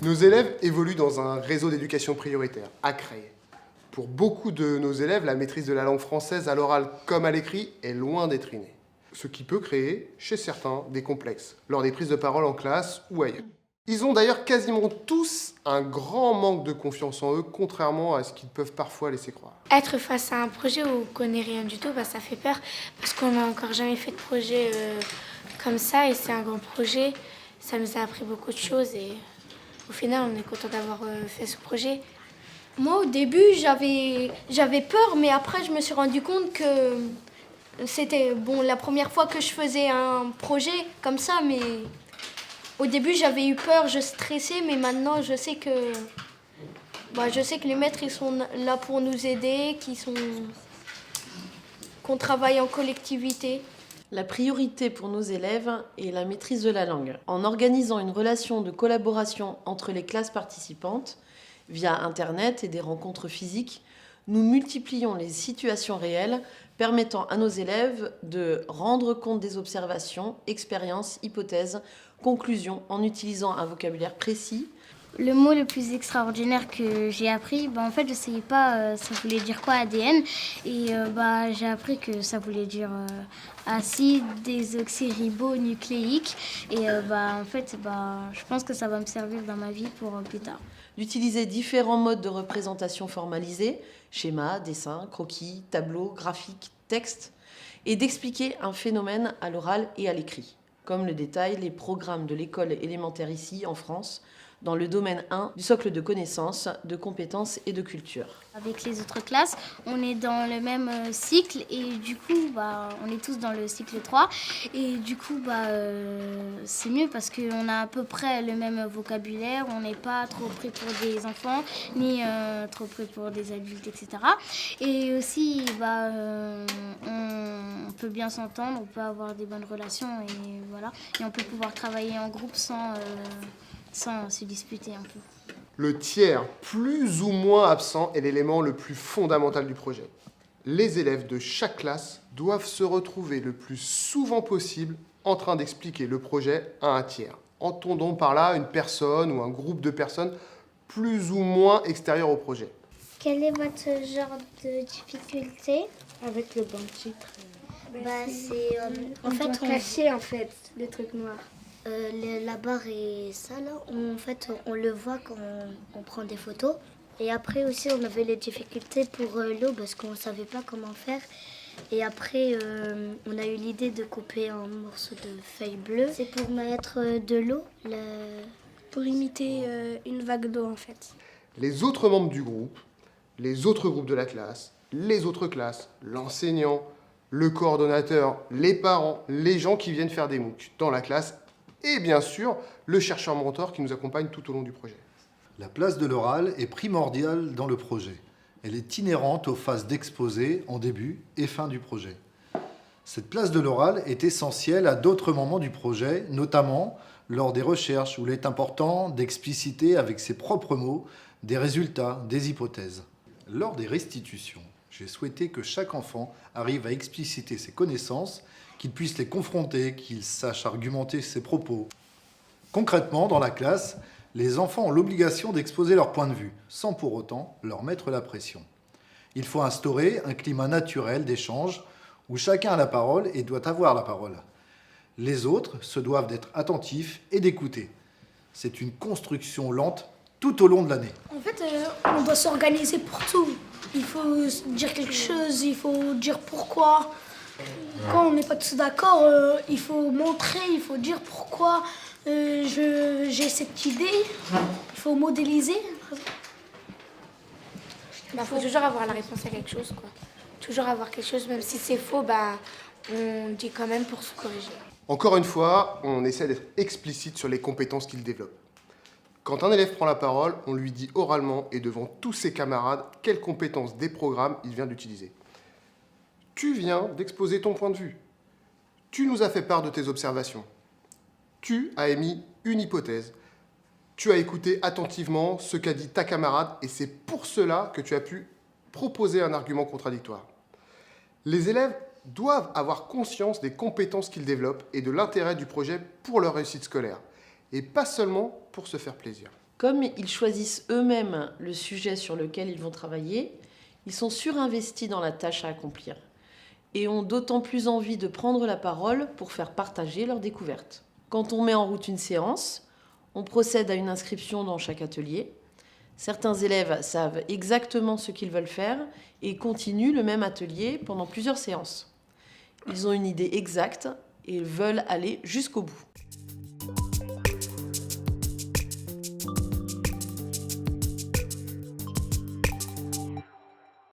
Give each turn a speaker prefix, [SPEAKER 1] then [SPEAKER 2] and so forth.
[SPEAKER 1] Nos élèves évoluent dans un réseau d'éducation prioritaire, à Creil. Pour beaucoup de nos élèves, la maîtrise de la langue française à l'oral comme à l'écrit est loin d'être innée. Ce qui peut créer, chez certains, des complexes, lors des prises de parole en classe ou ailleurs. Ils ont d'ailleurs quasiment tous un grand manque de confiance en eux, contrairement à ce qu'ils peuvent parfois laisser croire.
[SPEAKER 2] Être face à un projet où on ne connaît rien du tout, ça fait peur, parce qu'on n'a encore jamais fait de projet comme ça, et c'est un grand projet. Ça nous a appris beaucoup de choses, et au final, on est content d'avoir fait ce projet.
[SPEAKER 3] Moi, au début, j'avais peur, mais après, je me suis rendu compte que c'était la première fois que je faisais un projet comme ça, mais au début, j'avais eu peur, je stressais, mais maintenant, je sais que les maîtres, ils sont là pour nous aider, qu'on travaille en collectivité.
[SPEAKER 4] La priorité pour nos élèves est la maîtrise de la langue. En organisant une relation de collaboration entre les classes participantes, via Internet et des rencontres physiques, nous multiplions les situations réelles permettant à nos élèves de rendre compte des observations, expériences, hypothèses, conclusions en utilisant un vocabulaire précis.
[SPEAKER 5] Le mot le plus extraordinaire que j'ai appris, en fait je ne savais pas ça voulait dire quoi ADN, et j'ai appris que ça voulait dire acide désoxyribonucléique, et je pense que ça va me servir dans ma vie pour plus tard.
[SPEAKER 4] D'utiliser différents modes de représentation formalisés, schémas, dessins, croquis, tableaux, graphiques, textes, et d'expliquer un phénomène à l'oral et à l'écrit, comme le détaillent les programmes de l'école élémentaire ici en France, dans le domaine 1 du socle de connaissances, de compétences et de culture.
[SPEAKER 5] Avec les autres classes, on est dans le même cycle, et du coup, on est tous dans le cycle 3. Et du coup, c'est mieux parce qu'on a à peu près le même vocabulaire, on n'est pas trop pris pour des enfants, ni trop pris pour des adultes, etc. Et aussi, on peut bien s'entendre, on peut avoir des bonnes relations, et voilà. Et on peut pouvoir travailler en groupe sans se disputer un peu.
[SPEAKER 1] Le tiers, plus ou moins absent, est l'élément le plus fondamental du projet. Les élèves de chaque classe doivent se retrouver le plus souvent possible en train d'expliquer le projet à un tiers. Entendons par là une personne ou un groupe de personnes plus ou moins extérieures au projet.
[SPEAKER 6] Quel est votre genre de difficulté?
[SPEAKER 2] Avec le banc de titre.
[SPEAKER 6] C'est
[SPEAKER 2] En fait, on cachait les trucs noirs.
[SPEAKER 6] La barre et ça là, on le voit quand on prend des photos. Et après aussi on avait les difficultés pour l'eau parce qu'on ne savait pas comment faire. Et après on a eu l'idée de couper un morceau de feuille bleue. C'est pour mettre de l'eau.
[SPEAKER 3] Pour imiter une vague d'eau en fait.
[SPEAKER 1] Les autres membres du groupe, les autres groupes de la classe, les autres classes, l'enseignant, le coordonnateur, les parents, les gens qui viennent faire des MOOC dans la classe, et bien sûr, le chercheur mentor qui nous accompagne tout au long du projet.
[SPEAKER 7] La place de l'oral est primordiale dans le projet. Elle est inhérente aux phases d'exposé en début et fin du projet. Cette place de l'oral est essentielle à d'autres moments du projet, notamment lors des recherches où il est important d'expliciter avec ses propres mots des résultats, des hypothèses. Lors des restitutions, j'ai souhaité que chaque enfant arrive à expliciter ses connaissances, qu'il puisse les confronter, qu'il sache argumenter ses propos. Concrètement, dans la classe, les enfants ont l'obligation d'exposer leur point de vue, sans pour autant leur mettre la pression. Il faut instaurer un climat naturel d'échange, où chacun a la parole et doit avoir la parole. Les autres se doivent d'être attentifs et d'écouter. C'est une construction lente tout au long de l'année.
[SPEAKER 3] En fait, on doit s'organiser pour tout. Il faut dire quelque chose, il faut dire pourquoi. Quand on n'est pas tous d'accord, il faut montrer, il faut dire pourquoi j'ai cette idée. Il faut modéliser.
[SPEAKER 2] Il faut toujours avoir la réponse à quelque chose, quoi. Toujours avoir quelque chose, même si c'est faux, on dit quand même pour se corriger.
[SPEAKER 1] Encore une fois, on essaie d'être explicite sur les compétences qu'il développe. Quand un élève prend la parole, on lui dit oralement et devant tous ses camarades quelles compétences des programmes il vient d'utiliser. Tu viens d'exposer ton point de vue. Tu nous as fait part de tes observations. Tu as émis une hypothèse. Tu as écouté attentivement ce qu'a dit ta camarade et c'est pour cela que tu as pu proposer un argument contradictoire. Les élèves doivent avoir conscience des compétences qu'ils développent et de l'intérêt du projet pour leur réussite scolaire, et pas seulement pour se faire plaisir.
[SPEAKER 4] Comme ils choisissent eux-mêmes le sujet sur lequel ils vont travailler, ils sont surinvestis dans la tâche à accomplir et ont d'autant plus envie de prendre la parole pour faire partager leurs découvertes. Quand on met en route une séance, on procède à une inscription dans chaque atelier. Certains élèves savent exactement ce qu'ils veulent faire et continuent le même atelier pendant plusieurs séances. Ils ont une idée exacte et veulent aller jusqu'au bout.